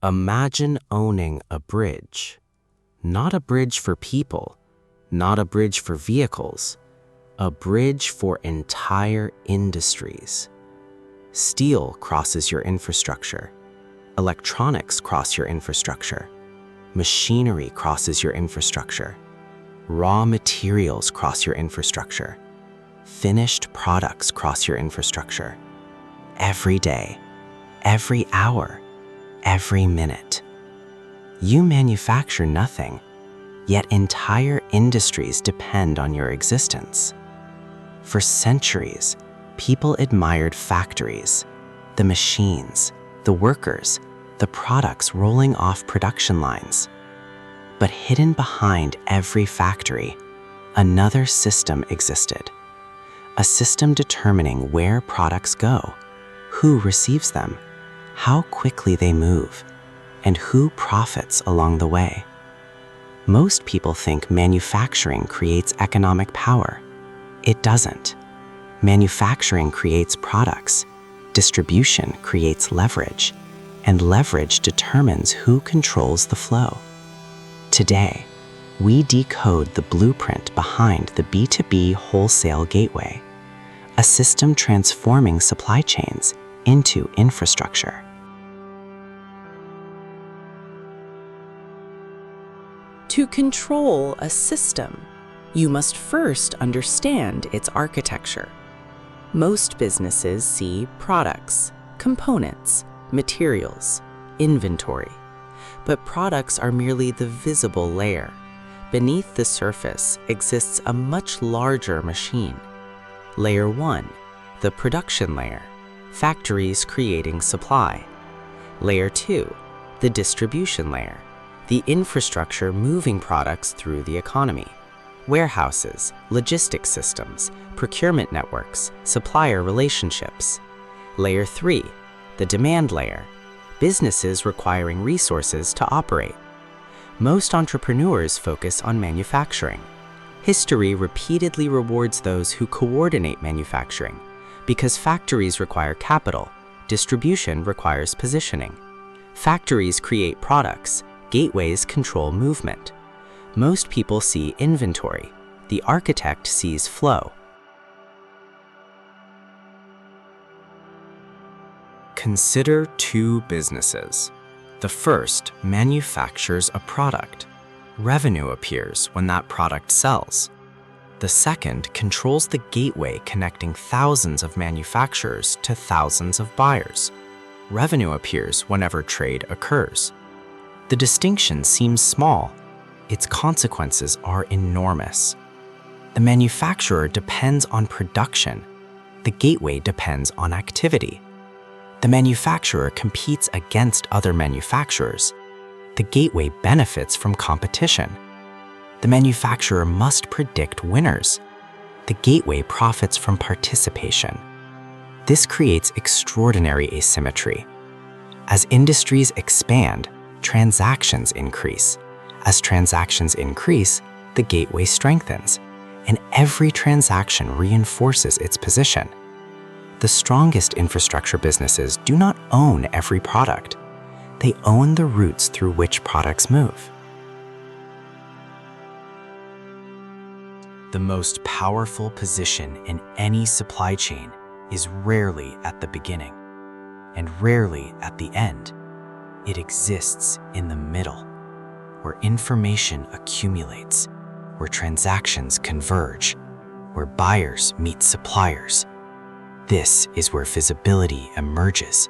Imagine owning a bridge. Not a bridge for people, not a bridge for vehicles, a bridge for entire industries. Steel crosses your infrastructure. Electronics cross your infrastructure. Machinery crosses your infrastructure. Raw materials cross your infrastructure. Finished products cross your infrastructure. Every day, every hour, every minute. You manufacture nothing, yet entire industries depend on your existence. For centuries, people admired factories, the machines, the workers, the products rolling off production lines. But hidden behind every factory, another system existed. A system determining where products go, who receives them, how quickly they move, and who profits along the way. Most people think manufacturing creates economic power. It doesn't. Manufacturing creates products, distribution creates leverage, and leverage determines who controls the flow. Today, we decode the blueprint behind the B2B wholesale gateway, a system transforming supply chains into infrastructure. To control a system, you must first understand its architecture. Most businesses see products, components, materials, inventory, but products are merely the visible layer. Beneath the surface exists a much larger machine. Layer 1, the production layer, factories creating supply. Layer 2, the distribution layer, the infrastructure moving products through the economy. Warehouses, logistics systems, procurement networks, supplier relationships. Layer 3, the demand layer, businesses requiring resources to operate. Most entrepreneurs focus on manufacturing. History repeatedly rewards those who coordinate manufacturing because factories require capital, distribution requires positioning. Factories create products, gateways control movement. Most people see inventory. The architect sees flow. Consider two businesses. The first manufactures a product. Revenue appears when that product sells. The second controls the gateway connecting thousands of manufacturers to thousands of buyers. Revenue appears whenever trade occurs. The distinction seems small. Its consequences are enormous. The manufacturer depends on production. The gateway depends on activity. The manufacturer competes against other manufacturers. The gateway benefits from competition. The manufacturer must predict winners. The gateway profits from participation. This creates extraordinary asymmetry. As industries expand, transactions increase. As transactions increase, the gateway strengthens, and every transaction reinforces its position. The strongest infrastructure businesses do not own every product. They own the routes through which products move. The most powerful position in any supply chain is rarely at the beginning, and rarely at the end. It exists in the middle, where information accumulates, where transactions converge, where buyers meet suppliers. This is where visibility emerges.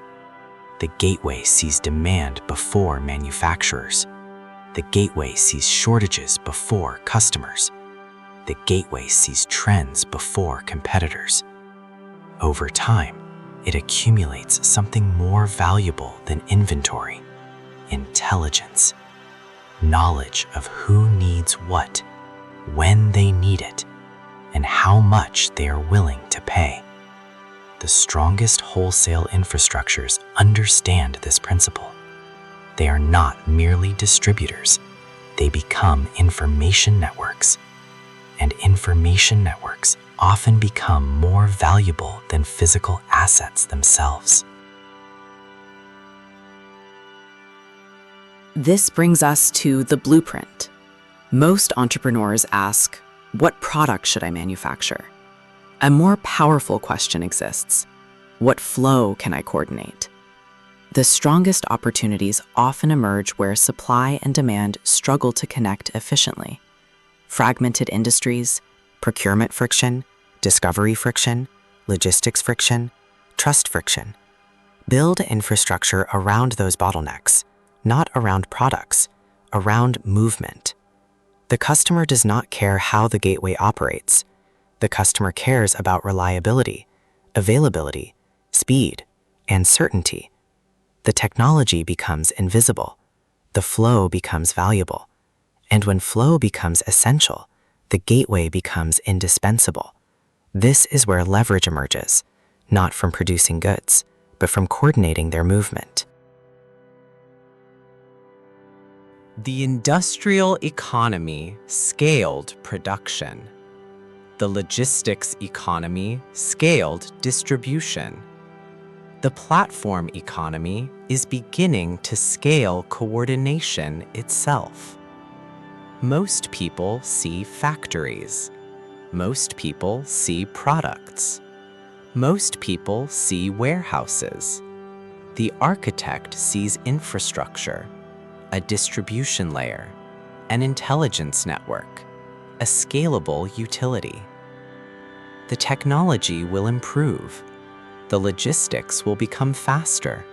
The gateway sees demand before manufacturers. The gateway sees shortages before customers. The gateway sees trends before competitors. Over time, it accumulates something more valuable than inventory: intelligence, knowledge of who needs what, when they need it, and how much they are willing to pay. The strongest wholesale infrastructures understand this principle. They are not merely distributors. They become information networks. And information networks often become more valuable than physical assets themselves. This brings us to the blueprint. Most entrepreneurs ask, what product should I manufacture? A more powerful question exists. What flow can I coordinate? The strongest opportunities often emerge where supply and demand struggle to connect efficiently. Fragmented industries, procurement friction, discovery friction, logistics friction, trust friction. Build infrastructure around those bottlenecks, not around products, around movement. The customer does not care how the gateway operates. The customer cares about reliability, availability, speed, and certainty. The technology becomes invisible. The flow becomes valuable. And when flow becomes essential, the gateway becomes indispensable. This is where leverage emerges, not from producing goods, but from coordinating their movement. The industrial economy scaled production. The logistics economy scaled distribution. The platform economy is beginning to scale coordination itself. Most people see factories. Most people see products. Most people see warehouses. The architect sees infrastructure, a distribution layer, an intelligence network, a scalable utility. The technology will improve. The logistics will become faster.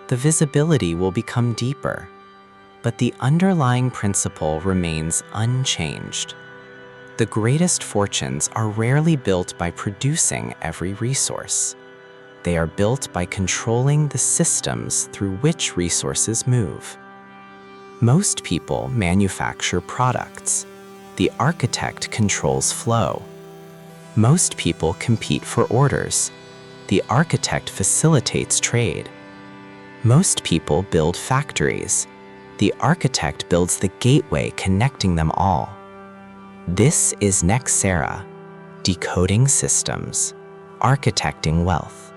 The visibility will become deeper. But the underlying principle remains unchanged. The greatest fortunes are rarely built by producing every resource. They are built by controlling the systems through which resources move. Most people manufacture products. The architect controls flow. Most people compete for orders. The architect facilitates trade. Most people build factories. The architect builds the gateway connecting them all. This is Nexera, Decoding Systems, Architecting Wealth.